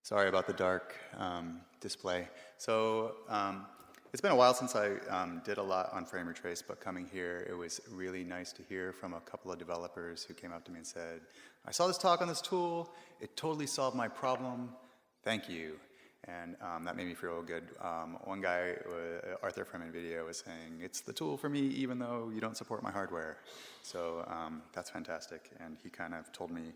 Sorry about the dark display. So it's been a while since I did a lot on FrameRetrace, but coming here, it was really nice to hear from a couple of developers who came up to me and said, I saw this talk on this tool, it totally solved my problem, thank you. And that made me feel good. One guy, Arthur from NVIDIA, was saying, it's the tool for me even though you don't support my hardware. So that's fantastic. And he kind of told me,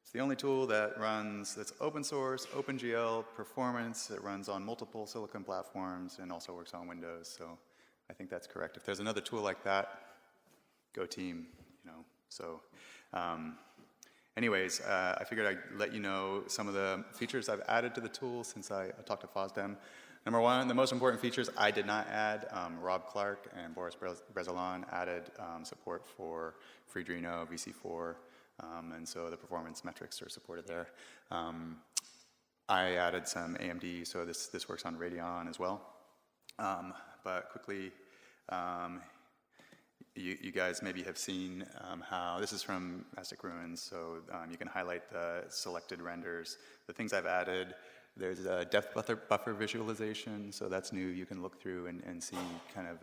it's the only tool that runs, that's open source, OpenGL, performance, it runs on multiple silicon platforms and also works on Windows. So I think that's correct. If there's another tool like that, go team, you know. So anyways, I figured I'd let you know some of the features I've added to the tool since I talked to FOSDEM. Number one, the most important features I did not add. Rob Clark and Boris Brezolan added support for Freedreno, VC4, and so the performance metrics are supported there. I added some AMD, so this works on Radeon as well. But quickly, you guys maybe have seen how, this is from Mastic Ruins, so you can highlight the selected renders. The things I've added, there's a depth buffer visualization, so that's new. You can look through and see kind of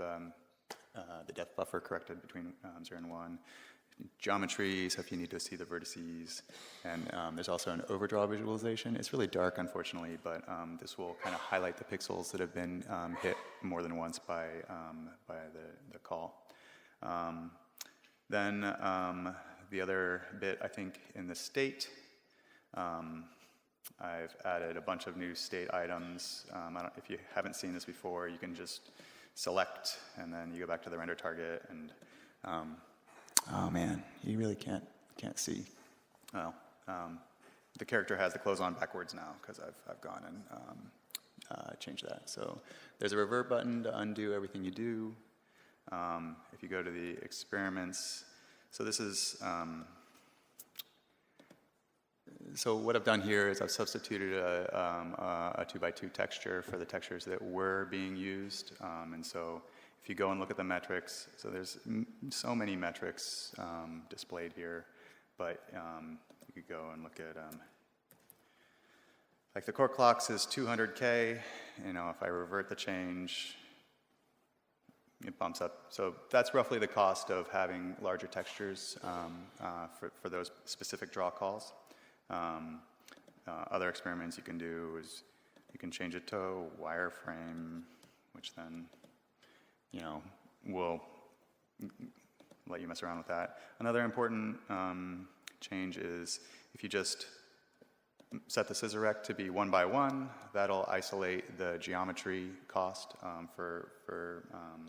the depth buffer corrected between 0 and 1. Geometry, so if you need to see the vertices, and there's also an overdraw visualization. It's really dark, unfortunately, but this will kind of highlight the pixels that have been hit more than once by the call. Then the other bit, I think, in the state, I've added a bunch of new state items. If you haven't seen this before, you can just select, and then you go back to the render target, and oh man, you really can't see. Well, the character has the clothes on backwards now because I've gone and changed that. So there's a revert button to undo everything you do. If you go to the experiments, so this is, so what I've done here is I've substituted a 2x2 texture for the textures that were being used. And so if you go and look at the metrics, so there's so many metrics displayed here, but you could go and look at, like the core clocks is 200K, you know, if I revert the change, it bumps up. So that's roughly the cost of having larger textures for those specific draw calls. Other experiments you can do is you can change it to wireframe, which then, you know, will let you mess around with that. Another important change is if you just set the scissor rect to be 1 by 1, that'll isolate the geometry cost for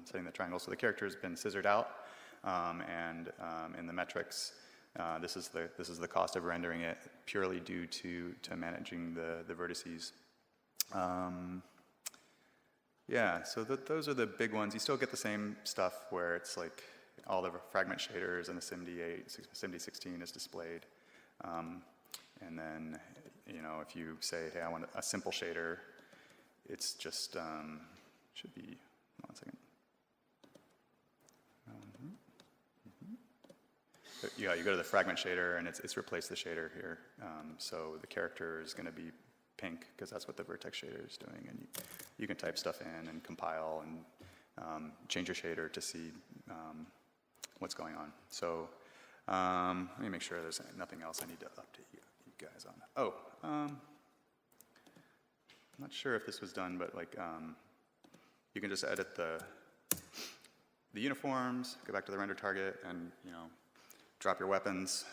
setting the triangle. So the character has been scissored out, and in the metrics, this is the cost of rendering it purely due to managing the vertices. Yeah, so those are the big ones. You still get the same stuff where it's like all the fragment shaders and the SIMD16 is displayed. And then, you know, if you say, hey, I want a simple shader, it's just, should be, one second. Yeah, you go to the fragment shader and it's replaced the shader here. So the character is going to be pink because that's what the vertex shader is doing. And you can type stuff in and compile and change your shader to see what's going on. So let me make sure there's nothing else I need to update you guys on. Oh, I'm not sure if this was done, but like you can just edit the uniforms, go back to the render target, and you know, drop your weapons.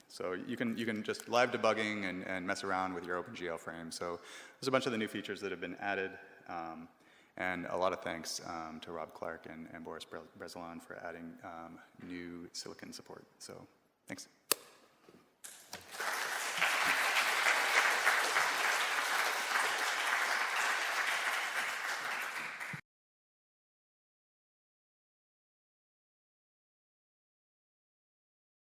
So you can just live debugging and mess around with your OpenGL frame. So there's a bunch of the new features that have been added, and a lot of thanks to Rob Clark and Boris Brezolan for adding new silicon support. So thanks.